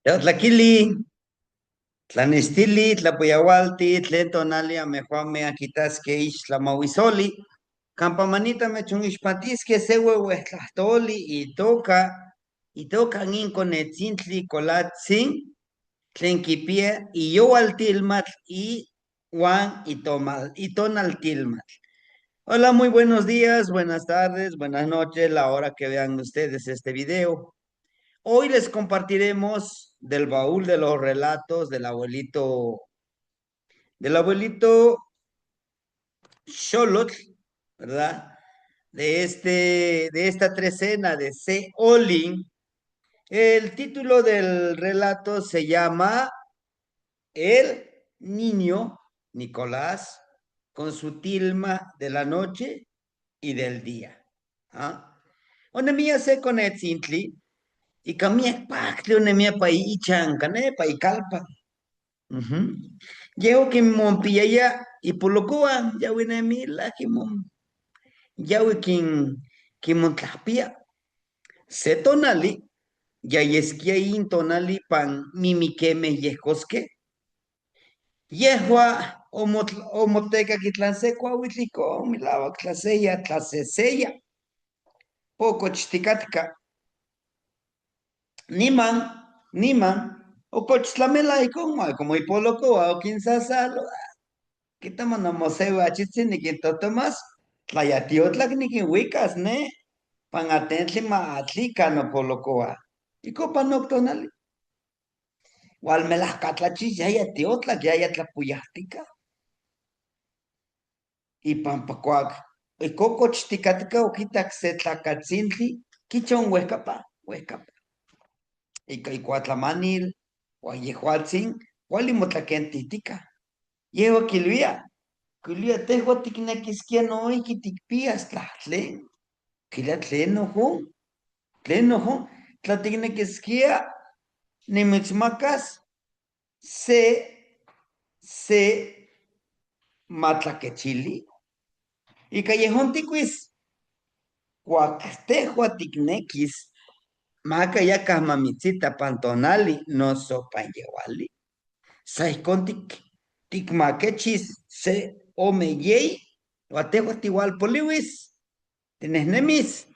Tlaquili, tlanestili, tlapuyawalti, tlen tonali amejuame aquitaske ix tlamahuizoli, campamanita mechonixpatisque se ueuehtlahtoli itoka nin konetzintli kolatzin, tlen kipia iyoualtilmatl iuan itonaltilmatl. Hola, muy buenos días, buenas tardes, buenas noches, la hora que vean ustedes este video. Hoy les compartiremos del baúl de los relatos del abuelito Xolotl, ¿verdad? De esta trecena de C. Olin. El título del relato se llama El niño Nicolás con su tilma de la noche y del día. ¿Ah? Una mía se con Etzintli, y camia pactle una mía pa ichan, cane pa calpa. Llego que mompilla y polocoa, ya wina mi la que ya quien montlapia. Se tonali, ya yesquia in tonali pan mimiqueme yescosque. Yehua omoteca quitlanseco ahuitlico, milava tlaseya, tlaseseya. Poco chticatka. Niman, o cochtlamela y como hipoloco, o quinsasalo. Quitamos no museo achitzin ni quinto Tomás, tlayatiotlak ni quinhuicas, ne, pan atentli ma atlica no polocoa. Y copa noctonal, igual me las catlachis ya tiotla, ya tlapuyahtica. Y pan pacuac, y coco chticatica o quitac se tlacatzintli, quichon huescapa. Y cuatlamanil, guayehuatzin, gualimotlaquentitica. Llevo Kilia tehua tiknekiskia noiki tikpias tlahtlen. Kilia tlen nojo, tla tiknekiskia nimitzmakas se matlaquechili. Y callejón tiquis, cuac tehua tiknekis, maca ya mamitzita pantonali, no sopanyewali. Saihkon tikmakechis se omeyei, watehua tiwal poliwis, tinehnemis.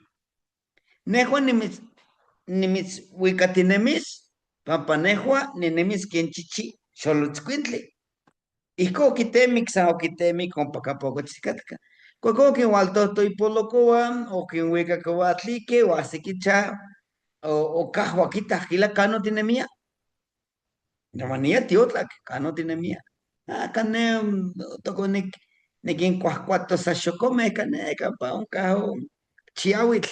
Nehua nimitz huicatinemis, pampa nehua ninemis kenchichi xolotzcuintli. Ihko oquitemik, san oquitemik ompa campa tzicatca. Cuaco oquinhualtohto ipolocoan, oquinhuicacoatlique, oahsiquicha, o cahua quitah quila cano tinemia. Yamania tiotlac, cano tinemia. Cane toco niquincuahcuato sa xocomeh, cane campa oncaho chiauitl.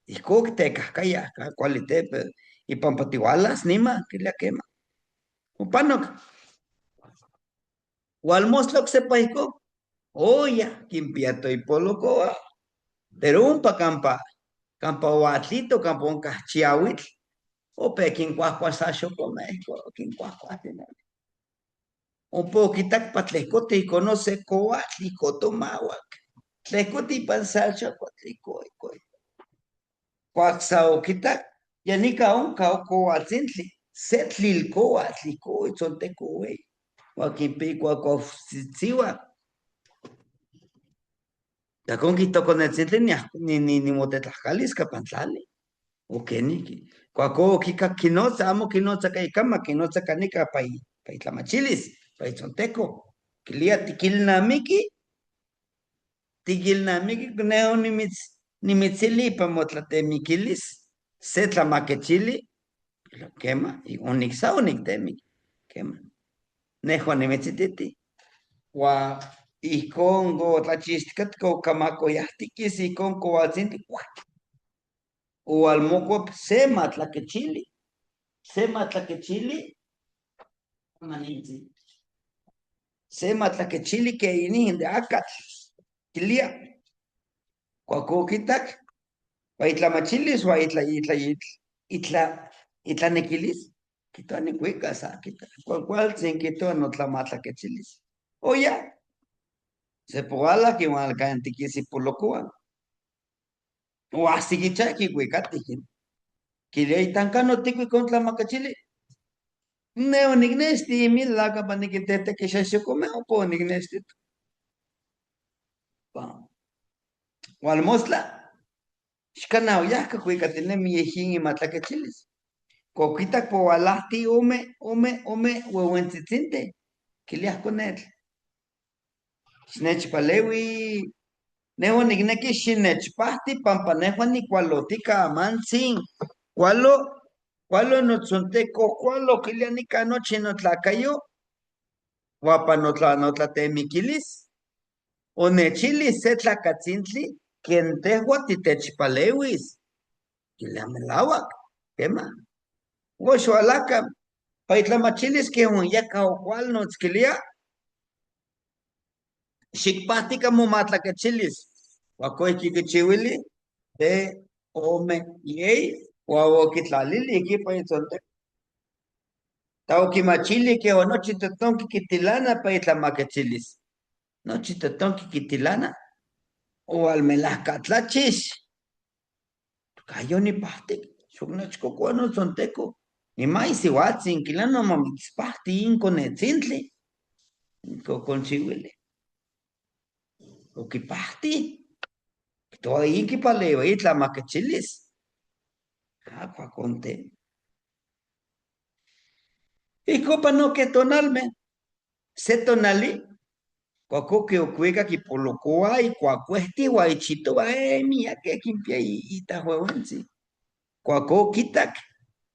Ihco tecahcayah, cualitepe, ipampa tiualas nima, quilia quema. Opanoc, ualmostla ocsepa ihco, oya, quimpiato ipolocoa, pero umpa campa oatlito, campa oncah chiauitl, ope quincuahcua sa xocomeh, quincuahcuatinemi. Un poquitac pa tlehcoti conoce coatl, tomauac. Tlehcoti pan salcha, cuatlico. Cuac sa oquitac, ya nica onca ocoatzintli, se tlilcoatl, itzontecoue. Cuaquinpicua coftzitziua. Tacon quitoconetzintli ni motetlahcalisca pan tlali. O queniqui. Cuaco oquicac quinotza, amo quinotza caicama, quinotza canica pa itlamachilis, pa itzonteco. Quilia tiquilnamiqui, neo nimitzili pa motlatemiquilis, se tlamaquechili, quema, onixsa onictemic, quema. Nehua nimitzititi. Ua ihcon otlachixticatca ocamacoyahtiquis ihcon coatzintli, ualmocuap se matlaquechili, manintzi. Se matlaquechili que inin de acatl, quilia. Cuaco quitac, pa itlamachilis, ua itlanequilis, quitoa nicuicas, cualcualtzin quitoa notlamatlaquechilis. Oya, se poala que ualcantiquis ipolocoa. Uahsiquicha quicuicatih. Quilia itanca noticui con tlamacachili. Neonignesti, milaka panikitete que ya se come o ponignesti. Walmosla, shkanao ya que cuica tiene mi ejin y matlaque chiles. Coquita po alahti huehuentitinte. Kilias con él. Snech palewi. Neonigneki shinech pasti pampanejo ni cualotica mansin. Cualo, cualo no tzonteco, cualo kilianica noche no tlacayo. Guapa no tlatemiquilis. Onechilis se tlacatzintli. Quien tehua titechpalewis. Kilamelawak. Kema. Oxo alaca. Paitlamachilis que un yaca o cual no tzquilia. Xicpahtica momatlaquechilis. Wacoy chiquichiwili. De ome yei. Waokitlalili equipa itzonte. Tauquimachili que o nochi totonki kitilana paitlamaquechilis. Nochi totonki kitilana. O almelahcatlachis. Cayo ni pahtic. Xocnachcocuano zonteco. Ni mais iuatzin, kilano mamitzpahti inconetzintli. Conchihuili. Okipahti. Toda inkipalewa itlamaquechilis. Aqua conte. Y copa no que tonalme. Se tonali. Cuaco que ocuega que polocoa y cuacuesti guaichito va mía que quimpia y itahuehuensi. Cuaco quitak.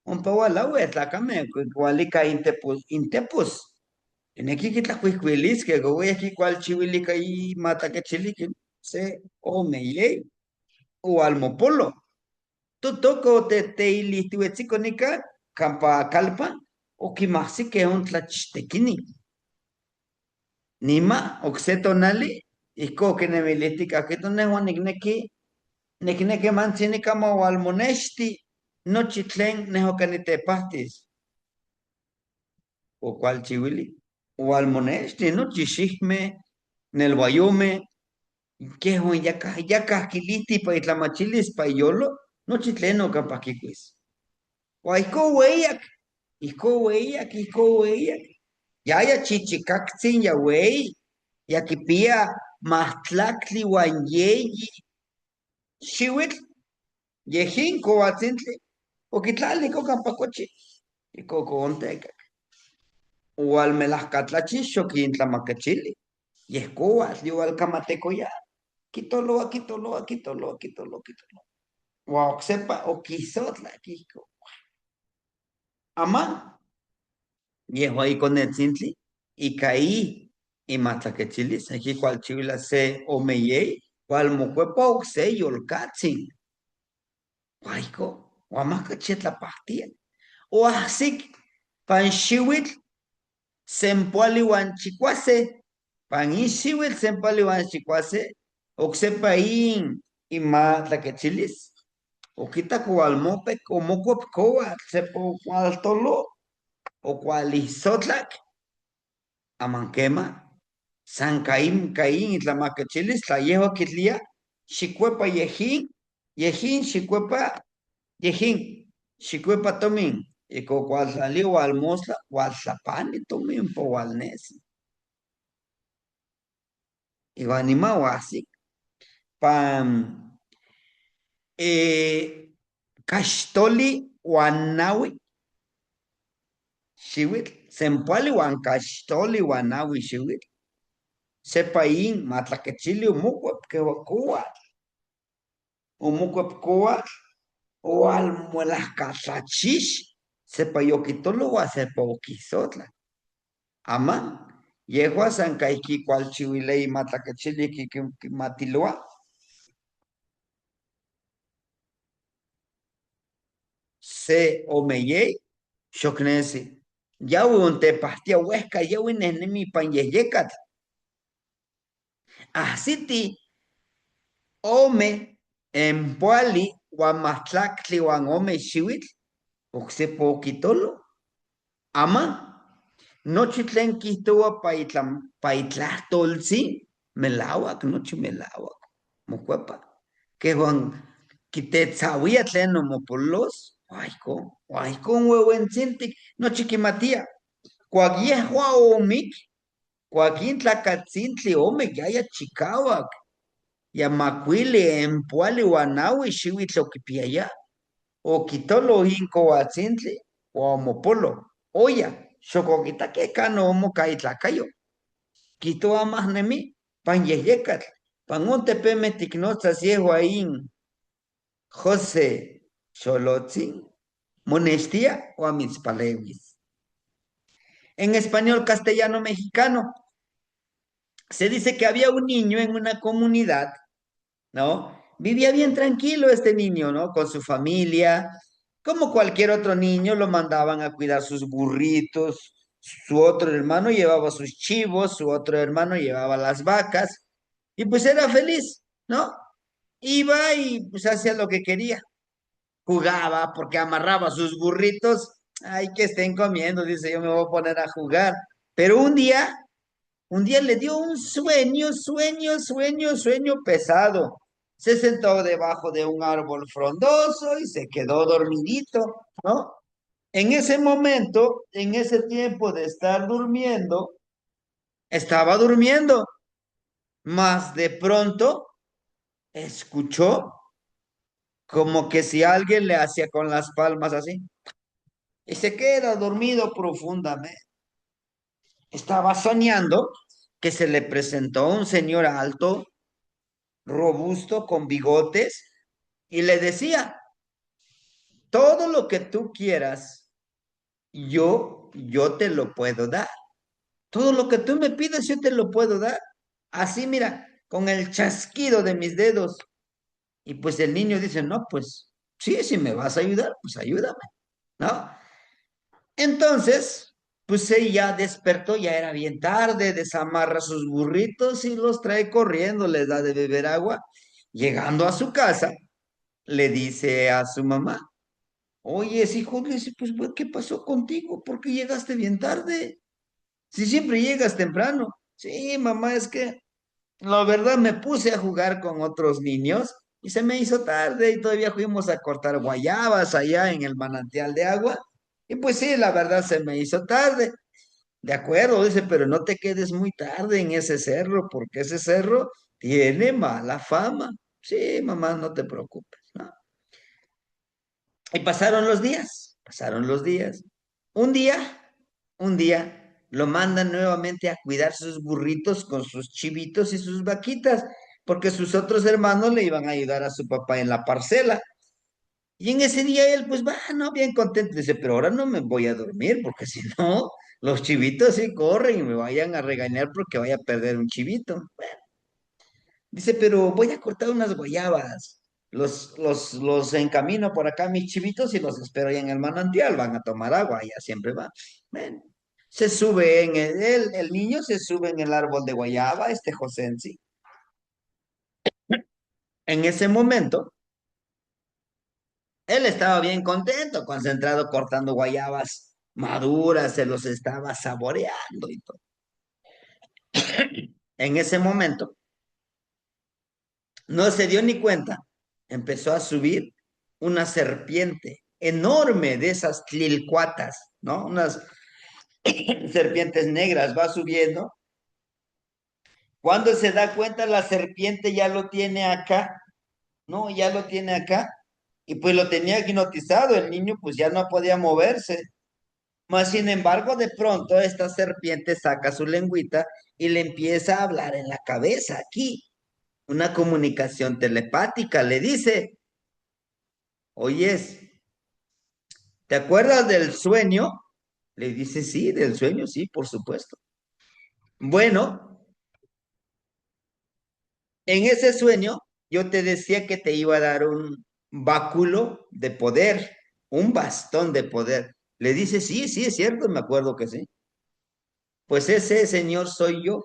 Un pa wala tlacame, cualica intepus. En aquí que tlacuicuilis, que gowe aquí cual chihuilica y mata que chilique, se o meye, o almopolo. Tu toco te ili tuetziconica, campa calpa, o kimasi que un tlachtequini. Nima, oxetonali, y co que nemilitica, que tu nehuan negneke manchinica o almonesti, no chitlen nehocanite pastis. O cual chihuili. O almoneste, no chishihme, nel guayome, que es ya casquiliti pa itlamachilis pa yolo, no chitleno capaquiquis. Iko weiak, ya chichicactzin ya wey, ya kipia mahtlactli wan yeyi, xiwitl, yejin coatzintli, o quitlali campacochi, iko coonteca. O al melahcatlachisho que intlamacachili. Y es coas, digo al camateco ya. Quítolo. O sepa, o quizotla, kiko. Ama, viejo ahí con el cintli. Y caí. Y matlaquechilis, aquí cual chivila se o meyei. Cual mocuepa o se yolcatzin. Guayco, o amacachet la partida. O así, panchiwit, sempuali wanchicuase. Pan isiwil sempali wanchicuase. Oxepa ima tlaquechilis. Oquita coalmope, como coa, sepo cual tolo, o cual isotlak, amanquema, san caín, y tlamaquechilis, tlayejo quitlia, xicuepa xicuepa tomin, y co cual salió almosla, cual zapani tomin po walnesi. Y animado así, pan, Caxtoli Wanawi Xiwitl, Sempuali wan Caxtoli Wanawi Xiwitl, Sepaín Matlaquechili Umucuep Quehuacuatl, Umucuep Coatl, o Almuelascatlachish, Sepayoquitolo wa Sepaoquizotla. Ama, Yehua San Caiki cual Chihuilei Matlaquechili Matiloa, Se Omeyei, Xocnesi. Yawi un tepahtia huesca, yawi nenemi panyeyecat. Asiti ome empuali wan mahtlactli wan ome xiwitl, ocsepo quitolo. Ama, nochi tlen quihtoa paitlahtoltzi, melawak, nochi melawak, mocuepa. Que wan quitetzawia tlen nomopolos, ay, con huevo cinti, no chiquimatía, cuaguiehua omic, cuaquín tlacatzintli omic, ya chicauac, ya macuili, empuali, guanawi, xihuitl o quitolo inco atzintli, o mopolo, oya, xocoquita que cano omo caitlacayo, quito amas nemi, pan yeyecatl, pan un tepeme ticnotzas yehuaín, José Xolotzin, Monestía o Amitzpalewis. En español castellano mexicano, se dice que había un niño en una comunidad, ¿no? Vivía bien tranquilo este niño, ¿no? Con su familia, como cualquier otro niño, lo mandaban a cuidar sus burritos, su otro hermano llevaba sus chivos, su otro hermano llevaba las vacas, y pues era feliz, ¿no? Iba y pues hacía lo que quería. Jugaba porque amarraba sus burritos. Ay, que estén comiendo, dice, yo me voy a poner a jugar. Pero un día le dio un sueño pesado. Se sentó debajo de un árbol frondoso y se quedó dormidito, ¿no? En ese momento, en ese tiempo de estar durmiendo, estaba durmiendo, mas de pronto escuchó como que si alguien le hacía con las palmas así. Y se queda dormido profundamente. Estaba soñando que se le presentó un señor alto, robusto, con bigotes, y le decía, todo lo que tú quieras, yo te lo puedo dar. Todo lo que tú me pides, yo te lo puedo dar. Así, mira, con el chasquido de mis dedos. Y pues el niño dice, no, pues sí, si me vas a ayudar, pues ayúdame, ¿no? Entonces, pues ella despertó, ya era bien tarde, desamarra sus burritos y los trae corriendo, les da de beber agua. Llegando a su casa, le dice a su mamá, oye, hijo, le dice, pues, ¿qué pasó contigo? ¿Por qué llegaste bien tarde? Si siempre llegas temprano. Sí, mamá, es que la verdad me puse a jugar con otros niños y se me hizo tarde y todavía fuimos a cortar guayabas allá en el manantial de agua. Y pues sí, la verdad se me hizo tarde. De acuerdo, dice, pero no te quedes muy tarde en ese cerro, porque ese cerro tiene mala fama. Sí, mamá, no te preocupes, ¿no? Y pasaron los días. Un día, un día, lo mandan nuevamente a cuidar sus burritos con sus chivitos y sus vaquitas, porque sus otros hermanos le iban a ayudar a su papá en la parcela. Y en ese día él, pues, va, no, bien contento, dice, pero ahora no me voy a dormir, porque si no, los chivitos sí corren y me vayan a regañar porque vaya a perder un chivito. Dice, pero voy a cortar unas guayabas. Los encamino por acá, mis chivitos, y los espero ahí en el manantial. Van a tomar agua, ya siempre va. Ven. Se sube en el niño se sube en el árbol de guayaba, este José en sí. En ese momento, él estaba bien contento, concentrado, cortando guayabas maduras, se los estaba saboreando y todo. En ese momento, no se dio ni cuenta. Empezó a subir una serpiente enorme de esas tlilcuatas, ¿no? Unas serpientes negras, va subiendo. Cuando se da cuenta, la serpiente ya lo tiene acá, ¿no? Ya lo tiene acá. Y pues lo tenía hipnotizado, el niño pues ya no podía moverse. Mas, sin embargo, de pronto esta serpiente saca su lengüita y le empieza a hablar en la cabeza aquí. Una comunicación telepática. Le dice, oyes, ¿te acuerdas del sueño? Le dice, sí, del sueño, sí, por supuesto. Bueno, en ese sueño yo te decía que te iba a dar un báculo de poder, un bastón de poder. Le dice, sí, sí, es cierto, me acuerdo que sí. Pues ese señor soy yo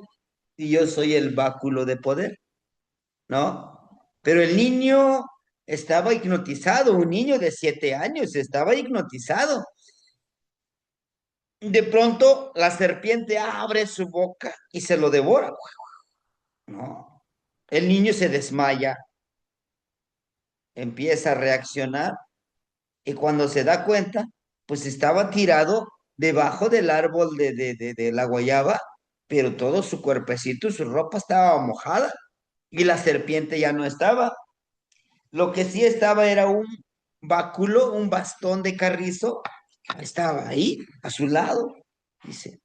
y yo soy el báculo de poder, ¿no? Pero el niño estaba hipnotizado, un niño de 7 años estaba hipnotizado. De pronto la serpiente abre su boca y se lo devora, ¿no? El niño se desmaya, empieza a reaccionar Y cuando se da cuenta, pues estaba tirado debajo del árbol de la guayaba, pero todo su cuerpecito, su ropa estaba mojada y la serpiente ya no estaba. Lo que sí estaba era un báculo, un bastón de carrizo, estaba ahí, a su lado. Dice,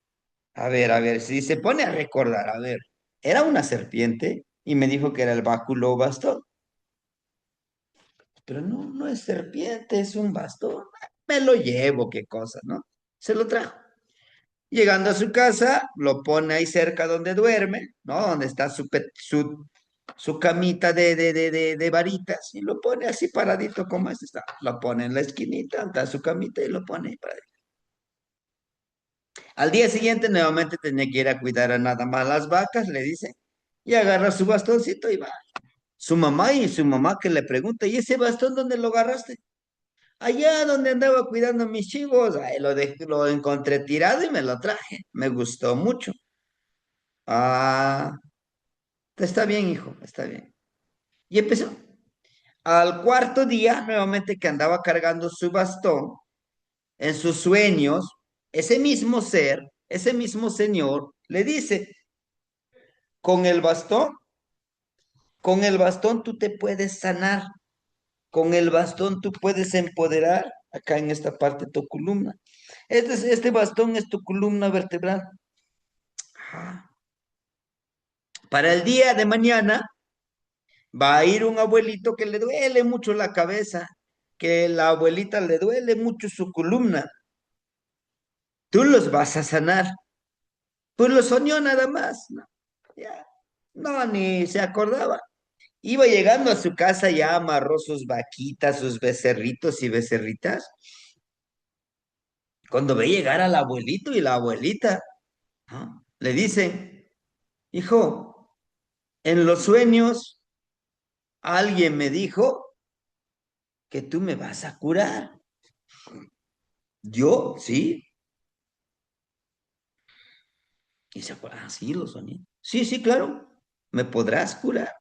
a ver, si se pone a recordar, a ver, era una serpiente y me dijo que era el báculo o bastón, pero no, no es serpiente, es un bastón. Me lo llevo, qué cosa, ¿no? Se lo trajo. Llegando a su casa, lo pone ahí cerca donde duerme, ¿no? Donde está su camita de varitas, y lo pone así paradito como este está. Lo pone en la esquinita, está su camita y lo pone ahí paradito. Al día siguiente nuevamente tenía que ir a cuidar a nada más las vacas, le dice, y agarra su bastoncito y va. Su mamá que le pregunta, ¿y ese bastón dónde lo agarraste? Allá donde andaba cuidando mis chivos, ahí lo encontré tirado y me lo traje. Me gustó mucho. Ah, está bien, hijo, está bien. Y empezó. Al cuarto día, nuevamente que andaba cargando su bastón, en sus sueños, ese mismo ser, ese mismo señor, le dice, con el bastón, con el bastón tú te puedes sanar, con el bastón tú puedes empoderar acá en esta parte tu columna. Este bastón es tu columna vertebral. Ah. Para el día de mañana va a ir un abuelito que le duele mucho la cabeza, que la abuelita le duele mucho su columna. Tú los vas a sanar. Pues lo soñó nada más, ¿no? Ya, no, ni se acordaba. Iba llegando a su casa, ya amarró sus vaquitas, sus becerritos y becerritas. Cuando ve llegar al abuelito y la abuelita, ¿no? Le dice, hijo, en los sueños alguien me dijo que tú me vas a curar. ¿Yo? Sí. Y se acuerda, ah, sí, lo soñé. Sí, sí, claro, ¿me podrás curar?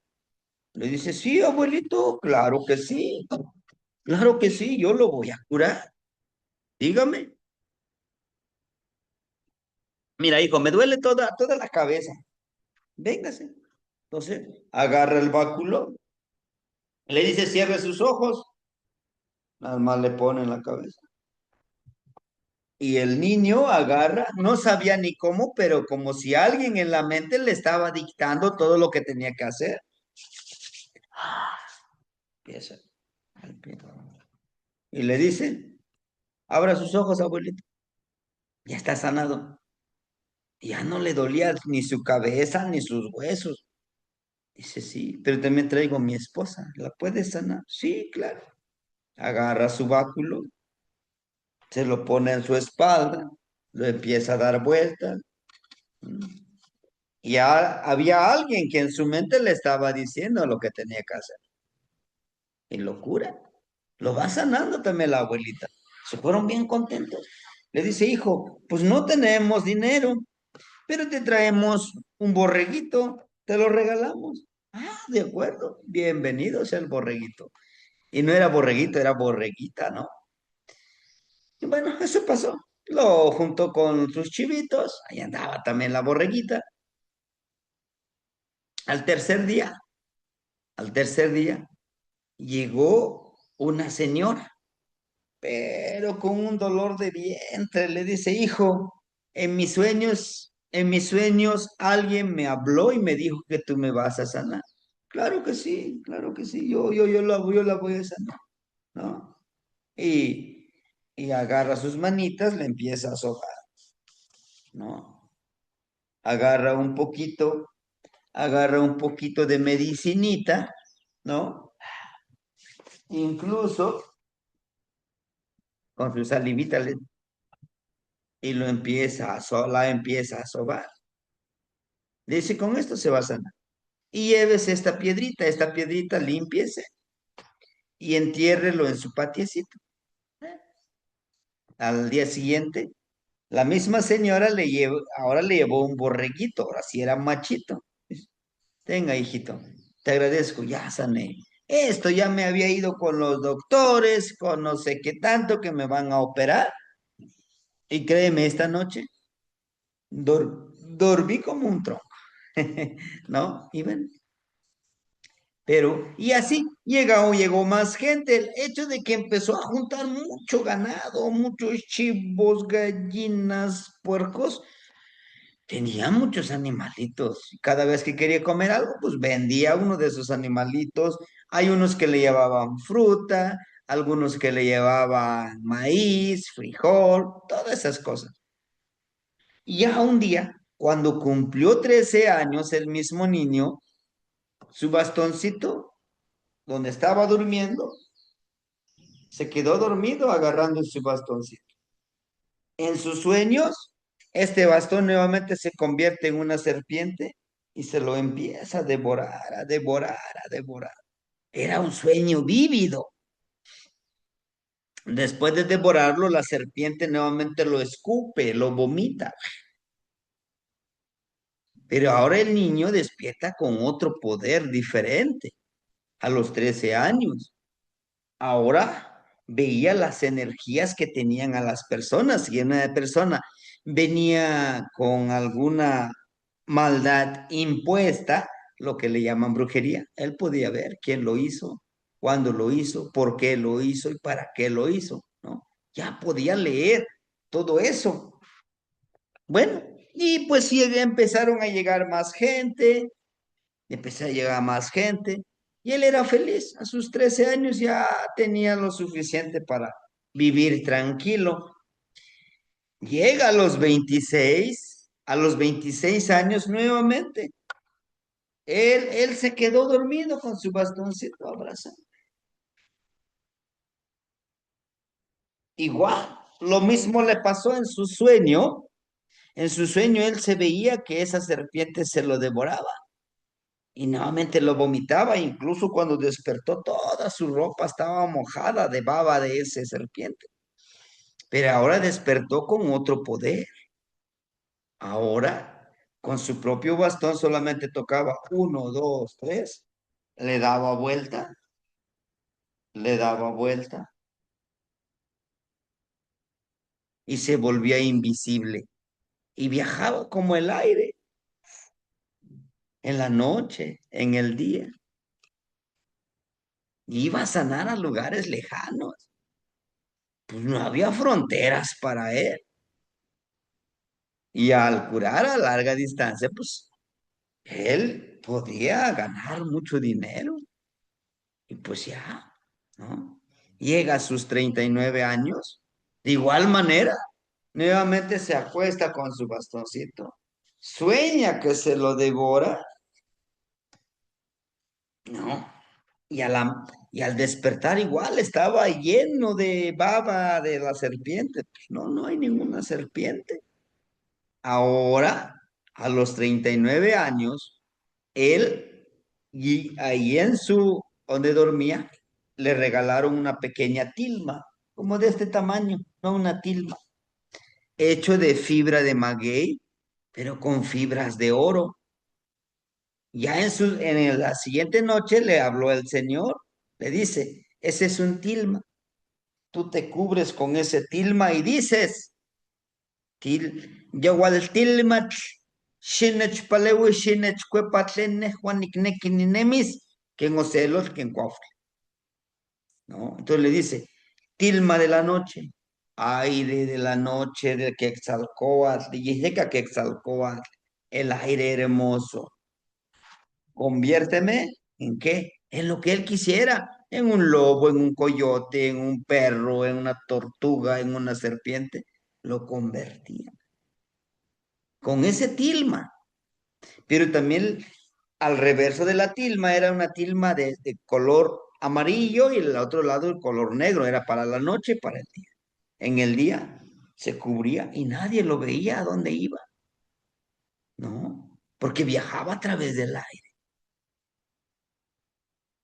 Le dice, sí, abuelito, claro que sí, yo lo voy a curar. Dígame. Mira, hijo, me duele toda la cabeza. Véngase. Entonces, agarra el báculo, le dice, cierre sus ojos, nada más le pone en la cabeza. Y el niño agarra, no sabía ni cómo, pero como si alguien en la mente le estaba dictando todo lo que tenía que hacer. Empieza. Y le dice, abra sus ojos, abuelito. Ya está sanado. Ya no le dolía ni su cabeza ni sus huesos. Dice, sí, pero también traigo a mi esposa. ¿La puede sanar? Sí, claro. Agarra su báculo, se lo pone en su espalda, lo empieza a dar vueltas. Y ya había alguien que en su mente le estaba diciendo lo que tenía que hacer. Y lo cura. Lo va sanando también la abuelita. Se fueron bien contentos. Le dice, hijo, pues no tenemos dinero, pero te traemos un borreguito, te lo regalamos. Ah, de acuerdo, bienvenido sea el borreguito. Y no era borreguito, era borreguita, ¿no? Y bueno, eso pasó. Lo juntó con sus chivitos, ahí andaba también la borreguita. Al tercer día, al tercer día, llegó una señora, pero con un dolor de vientre. Le dice, hijo, en mis sueños alguien me habló y me dijo que tú me vas a sanar. Claro que sí, yo la voy a sanar, ¿no? Y agarra sus manitas, le empieza a sobar, ¿no? Agarra un poquito, agarra un poquito de medicinita, ¿no? Incluso con su salivita y lo empieza la empieza a sobar. Le dice, con esto se va a sanar. Y llévese esta piedrita límpiese y entiérrelo en su patiecito. Al día siguiente, la misma señora ahora le llevó un borreguito, ahora sí era machito. Tenga, hijito, te agradezco, ya sané. Esto ya me había ido con los doctores, con no sé qué tanto que me van a operar. Y créeme, esta noche dormí como un tronco, ¿no? Y ven, pero, y así llegó más gente. El hecho de que empezó a juntar mucho ganado, muchos chivos, gallinas, puercos, tenía muchos animalitos. Y cada vez que quería comer algo, pues vendía uno de esos animalitos. Hay unos que le llevaban fruta, algunos que le llevaban maíz, frijol, todas esas cosas. Y ya un día, cuando cumplió 13 años, el mismo niño, su bastoncito, donde estaba durmiendo, se quedó dormido agarrando su bastoncito. En sus sueños, este bastón nuevamente se convierte en una serpiente y se lo empieza a devorar, a devorar, a devorar. Era un sueño vívido. Después de devorarlo, la serpiente nuevamente lo escupe, lo vomita. Pero ahora el niño despierta con otro poder diferente a los 13 años. Ahora veía las energías que tenían a las personas. Si una persona venía con alguna maldad impuesta, lo que le llaman brujería, él podía ver quién lo hizo, cuándo lo hizo, por qué lo hizo y para qué lo hizo, ¿no? Ya podía leer todo eso. Bueno, y pues sí, empezaron a llegar más gente, empecé a llegar más gente y él era feliz. A sus 13 años ya tenía lo suficiente para vivir tranquilo. Llega a los 26 años nuevamente. Él se quedó dormido con su bastoncito abrazado. Igual, lo mismo le pasó en su sueño. En su sueño él se veía que esa serpiente se lo devoraba y nuevamente lo vomitaba. Incluso cuando despertó, toda su ropa estaba mojada de baba de esa serpiente. Pero ahora despertó con otro poder. Ahora, con su propio bastón, solamente tocaba uno, dos, tres. Le daba vuelta, le daba vuelta y se volvía invisible. Y viajaba como el aire, en la noche, en el día. Y iba a sanar a lugares lejanos. Pues no había fronteras para él. Y al curar a larga distancia, pues él podía ganar mucho dinero. Y pues ya, ¿no? Llega a sus 39 años, de igual manera, nuevamente se acuesta con su bastoncito, sueña que se lo devora, ¿no? Y al despertar igual estaba lleno de baba de la serpiente. Pues no, no hay ninguna serpiente. Ahora, a los 39 años, él, y ahí en su, donde dormía, le regalaron una pequeña tilma, como de este tamaño, no una tilma, hecho de fibra de maguey, pero con fibras de oro. Ya la siguiente noche le habló el Señor, le dice, ese es un tilma, tú te cubres con ese tilma y dices, til, yawal tilmatl, shinech palewi, shinech cuepatlene, juanicnequi ninemis, que en ocelos, que en cuafle, ¿no? Entonces le dice, tilma de la noche, aire de la noche, de Quetzalcóatl, de Yejeca Quetzalcóatl, el aire hermoso, conviérteme en qué, en lo que él quisiera, en un lobo, en un coyote, en un perro, en una tortuga, en una serpiente, lo convertía con ese tilma. Pero también al reverso de la tilma era una tilma de color amarillo y el otro lado el color negro, era para la noche y para el día. En el día se cubría y nadie lo veía a dónde iba, ¿no? Porque viajaba a través del aire.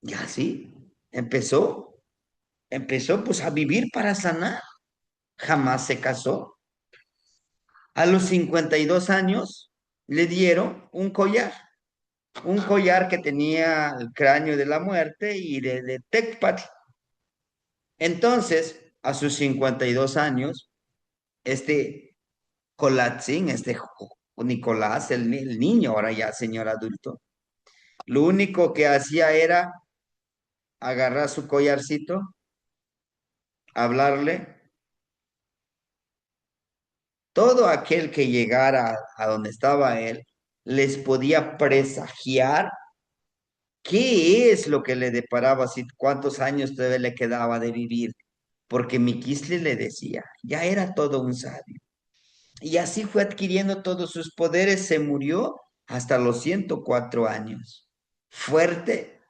Y así empezó, empezó pues a vivir para sanar. Jamás se casó. A los 52 años le dieron un collar un collar que tenía el cráneo de la muerte y de Tecpat. Entonces, a sus 52 años, este Colatzin, Nicolás, el niño, ahora ya señor adulto, lo único que hacía era agarrar su collarcito, hablarle. Todo aquel que llegara a donde estaba él les podía presagiar qué es lo que le deparaba, si cuántos años todavía le quedaba de vivir, porque Miquisle le decía, ya era todo un sabio. Y así fue adquiriendo todos sus poderes, se murió hasta los 104 años. Fuerte,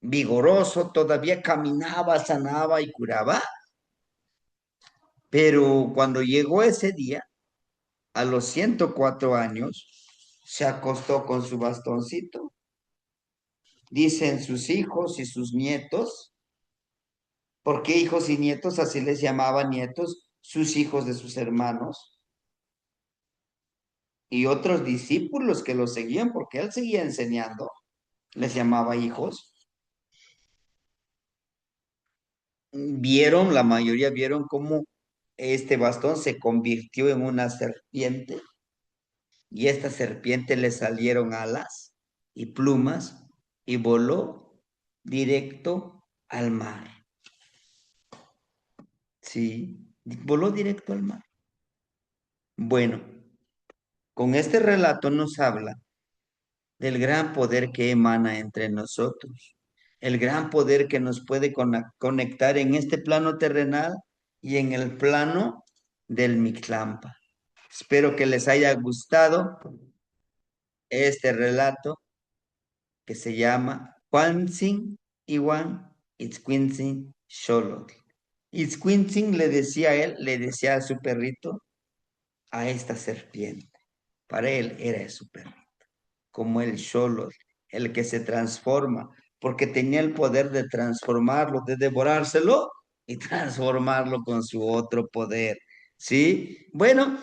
vigoroso, todavía caminaba, sanaba y curaba. Pero cuando llegó ese día, a los 104 años, se acostó con su bastoncito. Dicen sus hijos y sus nietos. ¿Por qué hijos y nietos? Así les llamaban nietos, sus hijos de sus hermanos y otros discípulos que lo seguían porque él seguía enseñando, les llamaba hijos. Vieron, la mayoría vieron cómo este bastón se convirtió en una serpiente y esta serpiente le salieron alas y plumas y voló directo al mar. Sí, voló directo al mar. Bueno, con este relato nos habla del gran poder que emana entre nosotros, el gran poder que nos puede conectar en este plano terrenal y en el plano del Mictlampa. Espero que les haya gustado este relato que se llama Juanzin Iwan Itzcuintzin Xolotl. Itzcuintzin le decía a él, le decía a su perrito, a esta serpiente. Para él era su perrito, como el Xolotl, el que se transforma, porque tenía el poder de transformarlo, de devorárselo y transformarlo con su otro poder. ¿Sí? Bueno,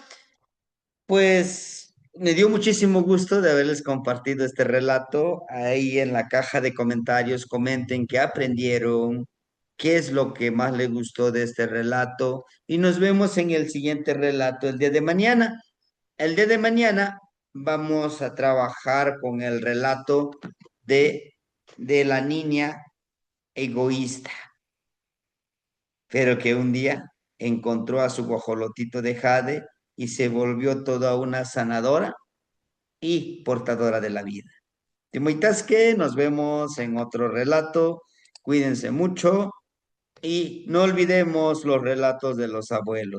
pues me dio muchísimo gusto de haberles compartido este relato. Ahí en la caja de comentarios comenten qué aprendieron, qué es lo que más les gustó de este relato y nos vemos en el siguiente relato el día de mañana. El día de mañana vamos a trabajar con el relato de, de la niña egoísta, pero que un día encontró a su guajolotito de jade y se volvió toda una sanadora y portadora de la vida. Que nos vemos en otro relato. Cuídense mucho y no olvidemos los relatos de los abuelos.